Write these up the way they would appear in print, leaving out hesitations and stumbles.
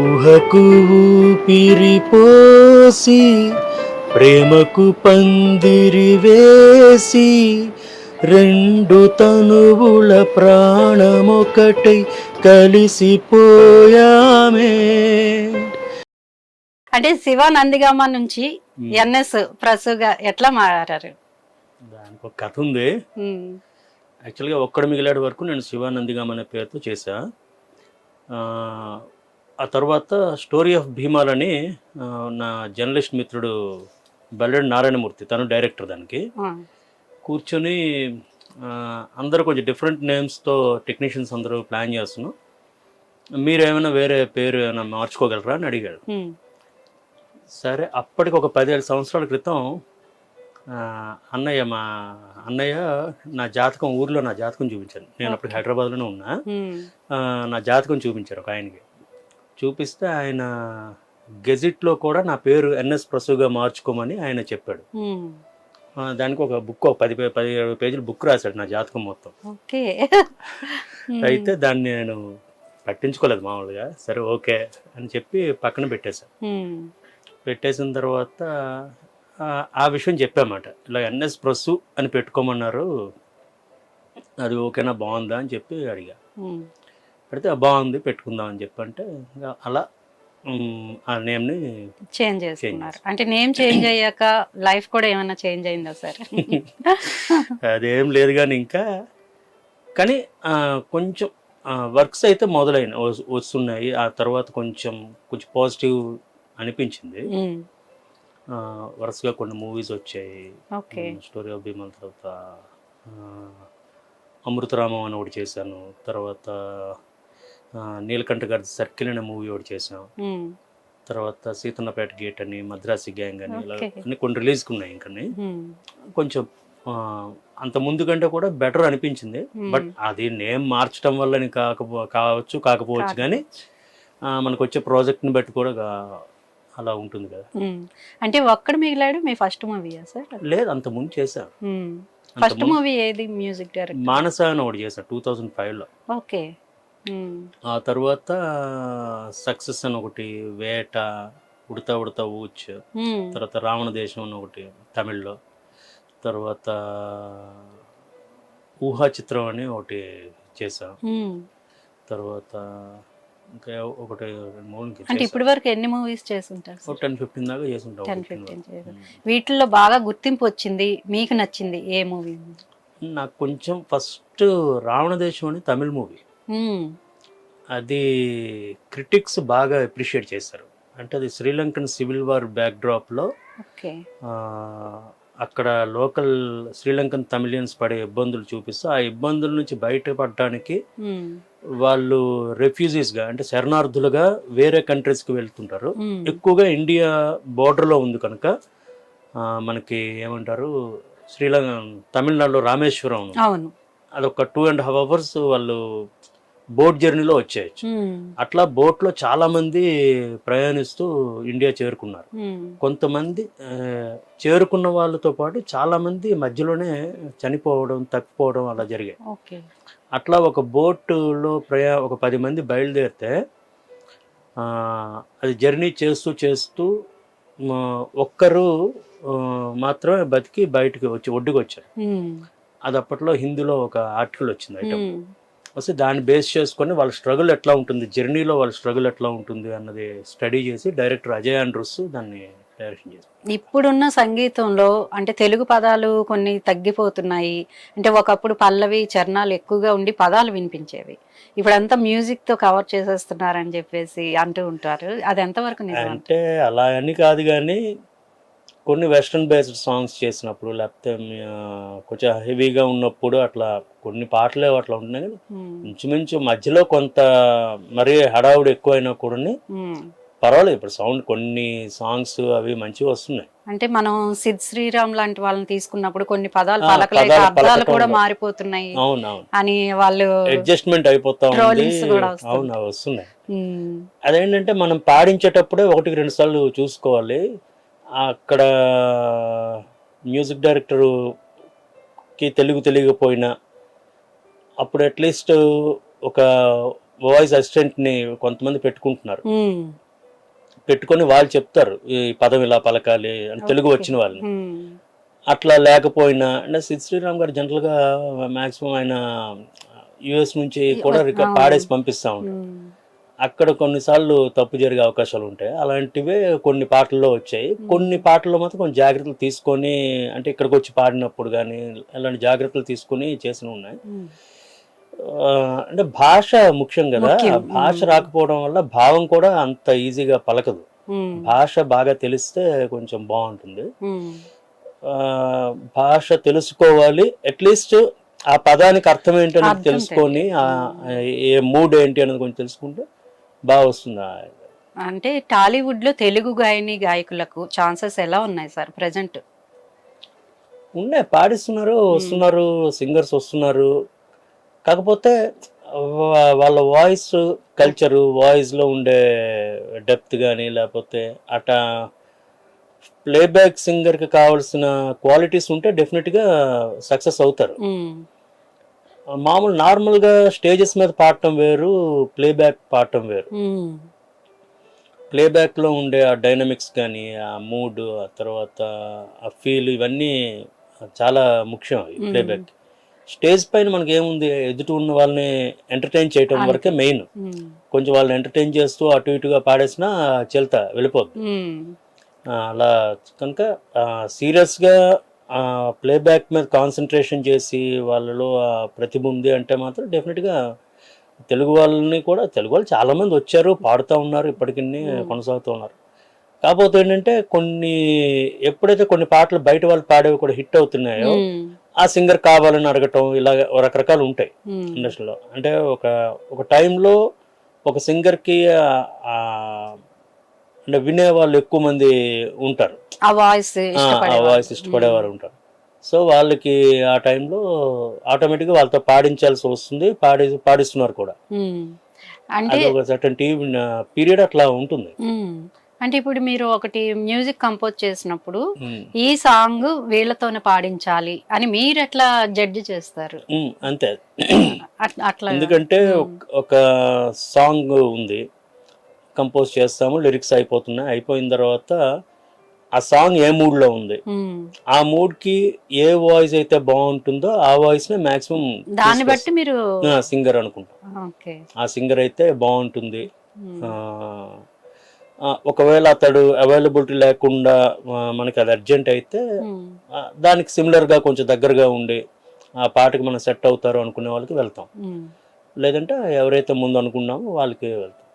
ఊహకు ఊపిరిపోసి ప్రేమకు పందిరి వేసి రెండు తనువుల ప్రాణమొకటై కలిసిపోయామే. అంటే శివ నందిగామ నుంచి ఎన్ఎస్ ప్రసుగా ఎట్లా మారారు? దానికి ఒక కథ ఉంది. యాక్చువల్గా ఒక్కడ మిగిలాడు వరకు నేను శివానందిగామ అనే పేరుతో చేశా. ఆ తర్వాత స్టోరీ ఆఫ్ భీమాలని నా జర్నలిస్ట్ మిత్రుడు బల్లెడి నారాయణమూర్తి, తను డైరెక్టర్, దానికి కూర్చొని అందరూ కొంచెం డిఫరెంట్ నేమ్స్తో టెక్నీషియన్స్ అందరూ ప్లాన్ చేస్తున్నాం, మీరేమైనా వేరే పేరు ఏమైనా మార్చుకోగలరా అని అడిగాడు. సరే, అప్పటికి ఒక 15 సంవత్సరాల క్రితం అన్నయ్య, మా అన్నయ్య నా జాతకం, ఊర్లో నా జాతకం చూపించాను. నేను అప్పుడు హైదరాబాద్లోనే ఉన్నా. నా జాతకం చూపించారు ఒక ఆయనకి. చూపిస్తే ఆయన గెజిట్లో కూడా నా పేరు ఎన్ఎస్ ప్రసుగా మార్చుకోమని ఆయన చెప్పాడు. దానికి ఒక బుక్, ఒక 17 పేజీలు బుక్ రాశాడు నా జాతకం మొత్తం. అయితే దాన్ని నేను పట్టించుకోలేదు మామూలుగా. సరే ఓకే అని చెప్పి పక్కన పెట్టేశాను. పెట్టేసిన తర్వాత ఆ విషయం చెప్పామాట, ఇలా ఎన్ఎస్ ప్రసు అని పెట్టుకోమన్నారు, అది ఓకేనా, బాగుందా అని చెప్పి అడిగా. పెడితే బాగుంది, పెట్టుకుందాం అని చెప్పంటే అలా ఆ నేమ్ని చేంజ్ చేసుకున్నారు. అంటే నేమ్ చేంజ్ అయ్యాక లైఫ్ కూడా ఏమైనా చేంజ్ అయిందా సార్? అదేం లేదు కానీ ఇంకా, కానీ కొంచెం వర్క్స్ అయితే వస్తున్నాయి. ఆ తర్వాత కొంచెం పాజిటివ్ అనిపించింది. వరుసగా కొన్ని మూవీస్ వచ్చాయి. స్టోరీ ఆఫ్ భీమల్ తర్వాత అమృతరామం అని ఒకటి చేశాను. తర్వాత నీలకంఠ గారి సర్కిల్ అనే మూవీ ఒకటి చేసాం. తర్వాత సీతన్నపేట గేట్ అని, మద్రాసి గ్యాంగ్ అని, ఇలా అన్ని కొన్ని రిలీజ్కి ఉన్నాయి. ఇంకా కొంచెం అంత ముందు కంటే కూడా బెటర్ అనిపించింది. బట్ అది నేమ్ మార్చడం వల్ల కాకపోవచ్చు కానీ మనకు వచ్చే ప్రాజెక్ట్ని బట్టి కూడా అలా ఉంటుంది కదా. అంటే ఒక్కడ మిగిలాడు మీ ఫస్ట్ మూవీయా సార్? లేదు, అంత ముందు చేశాను. ఫస్ట్ మూవీ ఏది? మ్యూజిక్ డైరెక్టర్ మానస అని ఒకటి చేశాను 2005లో. ఓకే. ఆ తర్వాత సక్సెస్ అని ఒకటి, వేట, ఉడతా ఉడతా ఊచ్, తర్వాత రావణ దేశం అని ఒకటి తమిళ్లో, తర్వాత ఊహా చిత్రం అని ఒకటి చేశాను. తర్వాత ఇంకా ఒకటి 2-3. అంటే ఇప్పటి వరకు ఎన్ని మూవీస్ చేస్తుంటారు? 10-15 దాకా చేసుంటాం. 10-15. వీటిల్లో బాగా గుర్తింపు వచ్చింది, మీకు నచ్చింది ఏ మూవీ? నాకు కొంచెం ఫస్ట్ రావణ దేశం అని తమిళ్ మూవీ, అది క్రిటిక్స్ బాగా అప్రిషియేట్ చేశారు. అంటే అది శ్రీలంకన్ సివిల్ వార్ బ్యాక్డ్రాప్లో అక్కడ లోకల్ శ్రీలంకన్ తమిళియన్స్ పడే ఇబ్బందులు చూపిస్తూ, ఆ ఇబ్బందుల నుంచి బయటపడడానికి వాళ్ళు రెఫ్యూజీస్గా, అంటే శరణార్థులుగా వేరే కంట్రీస్కి వెళ్తుంటారు. ఎక్కువగా ఇండియా బోర్డర్లో ఉంది కనుక మనకి ఏమంటారు, తమిళనాడులో రామేశ్వరం, అదొక 2.5 hours వాళ్ళు బోట్ జర్నీలో వచ్చేయచ్చు. అట్లా బోట్లో చాలా మంది ప్రయాణిస్తూ ఇండియా చేరుకున్నారు. కొంతమంది చేరుకున్న వాళ్ళతో పాటు చాలా మంది మధ్యలోనే చనిపోవడం, తప్పిపోవడం అలా జరిగాయి. అట్లా ఒక బోట్లో ఒక 10 మంది బయలుదేరితే అది జర్నీ చేస్తూ ఒక్కరు మాత్రమే బతికి బయటకు ఒడ్డుకు వచ్చారు. అది అప్పట్లో హిందీలో ఒక ఆర్టికల్ వచ్చింది ఐటమ్ వస్తే, దాన్ని బేస్ చేసుకొని వాళ్ళ స్ట్రగుల్ ఎట్లా ఉంటుంది, జర్నీలో వాళ్ళ స్ట్రగుల్ ఎట్లా ఉంటుంది అన్నది స్టడీ చేసి డైరెక్టర్ అజయ్ ఆండ్రూస్ దాన్ని డైరెక్షన్ చేశారు. ఇప్పుడున్న సంగీతంలో అంటే తెలుగు పదాలు కొన్ని తగ్గిపోతున్నాయి. అంటే ఒకప్పుడు పల్లవి చరణాలు ఎక్కువగా ఉండి పదాలు వినిపించేవి, ఇప్పుడంతా మ్యూజిక్ తో కవర్ చేసేస్తున్నారని చెప్పేసి అంటూ ఉంటారు. అది ఎంతవరకు నిజం? అంటే అలా అని కాదు కానీ కొన్ని వెస్ట్రన్ బేస్డ్ సాంగ్స్ చేసినప్పుడు, లేకపోతే కొంచెం హెవీగా ఉన్నప్పుడు అట్లా కొన్ని పాటలే అట్లా ఉంటున్నాయి. కానీ ఇంచుమించు మధ్యలో కొంత మరీ హడావుడు ఎక్కువైనా కూడా పర్వాలేదు. ఇప్పుడు సౌండ్ కొన్ని సాంగ్స్ అవి మంచిగా వస్తున్నాయి. అంటే మనం సిద్ శ్రీరామ్ లాంటి వాళ్ళని తీసుకున్నప్పుడు కొన్ని పదాలు పలకలేక అర్థాలు కూడా మారిపోతున్నాయి అని వాళ్ళు అడ్జస్ట్మెంట్ అయిపోతా ఉంది. అవును, వస్తున్నాయి. అదేంటంటే మనం పాడించేటప్పుడే 1-2 సార్లు చూసుకోవాలి. అక్కడ మ్యూజిక్ డైరెక్టర్ కి తెలుగు తెలియకపోయినా అప్పుడు అట్లీస్ట్ ఒక వాయిస్ అసిస్టెంట్ని కొంతమంది పెట్టుకుంటున్నారు. పెట్టుకొని వాళ్ళు చెప్తారు ఈ పదం ఇలా పలకాలి అని తెలుగు వచ్చిన వాళ్ళని. అట్లా లేకపోయినా అంటే సిద్ శ్రీరామ్ గారు జనరల్గా మ్యాక్సిమం ఆయన యుఎస్ నుంచి కూడా పాడేసి పంపిస్తూ ఉంటారు. అక్కడ కొన్నిసార్లు తప్పు జరిగే అవకాశాలు ఉంటాయి. అలాంటివే కొన్ని పాటల్లో వచ్చాయి. కొన్ని పాటల్లో మాత్రం కొంచెం జాగ్రత్తలు తీసుకొని అంటే ఇక్కడికి వచ్చి పాడినప్పుడు కానీ అలాంటి జాగ్రత్తలు తీసుకొని చేసినవి ఉన్నాయి. అంటే భాష ముఖ్యం కదా, భాష రాకపోవడం వల్ల భావం కూడా అంత ఈజీగా పలకదు. భాష బాగా తెలిస్తే కొంచెం బాగుంటుంది. భాష తెలుసుకోవాలి, అట్లీస్ట్ ఆ పదానికి అర్థం ఏంటి అనేది తెలుసుకొని ఏ మూడ్ ఏంటి అనేది కొంచెం తెలుసుకుంటే బాగా వస్తుంది. అంటే టాలీవుడ్ లో తెలుగు గాయకులకు ఛాన్సెస్ ఎలా ఉన్నాయి సార్ ప్రెసెంట్? ఉన్నాయి, పాడిస్తున్నారు, వస్తున్నారు, సింగర్స్ వస్తున్నారు. కాకపోతే వాళ్ళ వాయిస్ కల్చరు, వాయిస్లో ఉండే డెప్త్ కానీ లేకపోతే అటా ప్లేబ్యాక్ సింగర్కి కావాల్సిన క్వాలిటీస్ ఉంటే డెఫినెట్గా సక్సెస్ అవుతారు. మామూలు నార్మల్గా స్టేజెస్ మీద పాడటం వేరు, ప్లేబ్యాక్ పాడటం వేరు. ప్లేబ్యాక్లో ఉండే ఆ డైనమిక్స్ కానీ ఆ మూడ్, ఆ తర్వాత ఆ ఫీల్, ఇవన్నీ చాలా ముఖ్యం. ప్లేబ్యాక్ స్టేజ్ పైన మనకి ఏముంది, ఎదుటి ఉన్న వాళ్ళని ఎంటర్టైన్ చేయటం వరకే మెయిన్. కొంచెం వాళ్ళని ఎంటర్టైన్ చేస్తూ అటు ఇటుగా పాడేసినా చెల్తా వెళ్ళిపోద్ది. అలా కనుక సీరియస్గా ప్లేబ్యాక్ మీద కాన్సన్ట్రేషన్ చేసి వాళ్ళలో ప్రతిభ ఉంది అంటే మాత్రం డెఫినెట్గా తెలుగు వాళ్ళని కూడా, తెలుగు వాళ్ళు చాలామంది వచ్చారు, పాడుతూ ఉన్నారు, ఇప్పటికీ కొనసాగుతూ ఉన్నారు. కాకపోతే ఏంటంటే ఎప్పుడైతే కొన్ని పాటలు బయట వాళ్ళు పాడేవి కూడా హిట్ అవుతున్నాయో ఆ సింగర్ కావాలని అడగటం, ఇలా రకరకాలు ఉంటాయి ఇండస్ట్రీలో. అంటే ఒక టైంలో ఒక సింగర్కి అంటే వినే వాళ్ళు ఎక్కువ మంది ఉంటారు, ఆ వాయిస్ ఇష్టపడేవారు ఉంటారు. సో వాళ్ళకి ఆ టైంలో ఆటోమేటిక్గా వాళ్ళతో పాడించాల్సి వస్తుంది, పాడిస్తున్నారు కూడా. అంటే ఒక సర్టన్ పీరియడ్ అట్లా ఉంటుంది. అంటే ఇప్పుడు మీరు ఒకటి మ్యూజిక్ కంపోజ్ చేసినప్పుడు ఈ సాంగ్ వీళ్ళతోనే పాడించాలి అని మీరు ఎట్లా జడ్జి చేస్తారు? అంతే, అట్లా. ఎందుకంటే ఒక సాంగ్ ఉంది, కంపోజ్ చేస్తాము, లిరిక్స్ అయిపోయిన తర్వాత ఆ సాంగ్ ఏ మూడ్ లో ఉంది, ఆ మూడ్ కి ఏ వాయిస్ అయితే బాగుంటుందో ఆ వాయిస్ నే మాక్సిమం దాన్ని బట్టి మీరు సింగర్ అనుకుంటాం. ఆ సింగర్ అయితే బాగుంటుంది. ఒకవేళ అతడు అవైలబిలిటీ లేకుండా మనకి అది అర్జెంట్ అయితే దానికి సిమిలర్గా కొంచెం దగ్గరగా ఉండి ఆ పాటకి మనం సెట్ అవుతారు అనుకునే వాళ్ళకి వెళ్తాం. లేదంటే ఎవరైతే ముందు అనుకున్నామో వాళ్ళకి వెళ్తాం.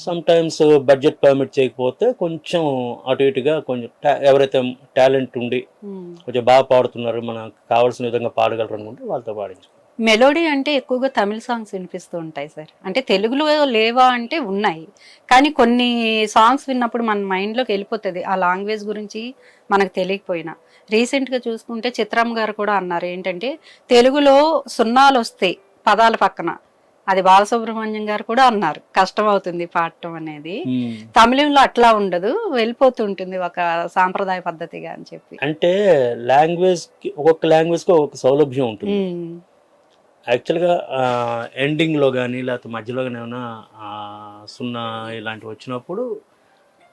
సమ్ టైమ్స్ బడ్జెట్ పర్మిట్ చేయకపోతే కొంచెం అటు ఇటుగా కొంచెం ఎవరైతే టాలెంట్ ఉండి కొంచెం బాగా పాడుతున్నారు, మనకు కావాల్సిన విధంగా పాడగలరు అనుకుంటే వాళ్ళతో పాడించుకుంటాం. మెలోడీ అంటే ఎక్కువగా తమిళ సాంగ్స్ వినిపిస్తూ ఉంటాయి సార్. అంటే తెలుగులో లేవా అంటే ఉన్నాయి, కానీ కొన్ని సాంగ్స్ విన్నప్పుడు మన మైండ్లోకి వెళ్ళిపోతుంది ఆ లాంగ్వేజ్ గురించి మనకు తెలియకపోయినా. రీసెంట్గా చూసుకుంటే చిత్రమ్మ గారు కూడా అన్నారు ఏంటంటే తెలుగులో సున్నాలు వస్తాయి పదాల పక్కన, అది బాలసుబ్రహ్మణ్యం గారు కూడా అన్నారు, కష్టం అవుతుంది పాడటం అనేది. తమిళంలో అట్లా ఉండదు, వెళ్ళిపోతుంటుంది ఒక సాంప్రదాయ పద్ధతిగా అని చెప్పి. అంటే లాంగ్వేజ్ ఒక్కొక్క లాంగ్వేజ్ కి ఒక్కొక్క సౌలభ్యం ఉంటుంది. యాక్చువల్గా ఎండింగ్లో కానీ లేకపోతే మధ్యలో కానీ ఏమైనా సున్నా ఇలాంటివి వచ్చినప్పుడు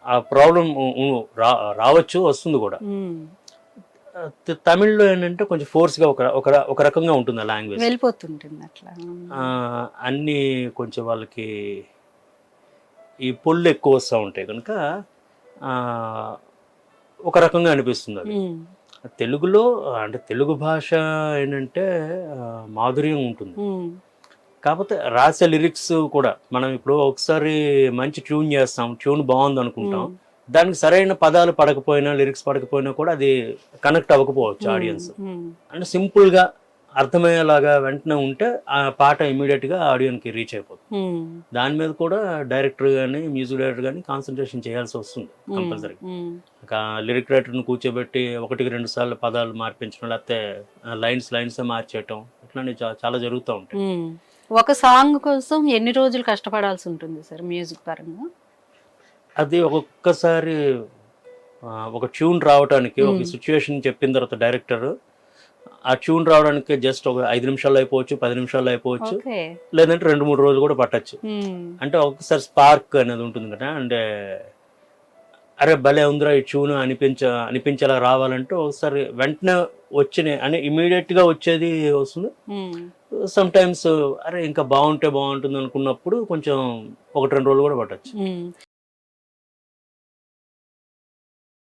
ఆ ప్రాబ్లం రావచ్చు, వస్తుంది కూడా. తమిళ్లో ఏంటంటే కొంచెం ఫోర్స్గా ఒక రకంగా ఉంటుంది ఆ లాంగ్వేజ్, వెళ్ళిపోతుంటుంది అట్లా. అన్నీ కొంచెం వాళ్ళకి ఈ పొళ్ళు ఎక్కువ వస్తూ ఉంటాయి కనుక ఒక రకంగా అనిపిస్తుంది అది. తెలుగులో అంటే తెలుగు భాష ఏంటంటే మాధుర్యం ఉంటుంది, కాకపోతే రాసే లిరిక్స్ కూడా మనం ఇప్పుడు ఒకసారి మంచి ట్యూన్ చేస్తాం, ట్యూన్ బాగుంది అనుకుంటాం, దానికి సరైన పదాలు పడకపోయినా లిరిక్స్ పడకపోయినా కూడా అది కనెక్ట్ అవ్వకపోవచ్చు ఆడియన్స్. అంటే సింపుల్గా అర్థమయ్యేలాగా వెంటనే ఉంటే ఆ పాట ఇమీడియట్గా ఆడియన్కి రీచ్ అయిపోతుంది. దాని మీద కూడా డైరెక్టర్ కానీ మ్యూజిక్ డైరెక్టర్ కానీ కాన్సన్ట్రేషన్ చేయాల్సి వస్తుంది కంపల్సరీగా. లిరిక్ రైటర్ని కూర్చోబెట్టి 1-2 సార్లు పదాలు మార్పించడం, లేకపోతే లైన్స్ మార్చేయటం, ఇట్లాంటివి చాలా జరుగుతూ ఉంటాయి. ఒక సాంగ్ కోసం ఎన్ని రోజులు కష్టపడాల్సి ఉంటుంది సార్ మ్యూజిక్ పరంగా? అది ఒక్కొక్కసారి ఒక ట్యూన్ రావడానికి ఒక సిచ్యువేషన్ చెప్పిన తర్వాత డైరెక్టర్ ఆ ట్యూన్ రావడానికి జస్ట్ ఒక 5 నిమిషాల్లో అయిపోవచ్చు, 10 నిమిషాల్లో అయిపోవచ్చు, ఓకే. లేదంటే 2-3 రోజులు కూడా పట్టచ్చు. అంటే ఒక్కసారి స్పార్క్ అనేది ఉంటుంది కదా, అంటే అరే భలే ఉందిరా ఈ ట్యూన్ అనిపించేలా రావాలంటే ఒకసారి వెంటనే అని ఇమీడియట్ గా వచ్చేది వస్తుంది. సమ్ టైమ్స్ అరే ఇంకా బాగుంటుంది అనుకున్నప్పుడు కొంచెం 1-2 రోజులు కూడా పట్టచ్చు.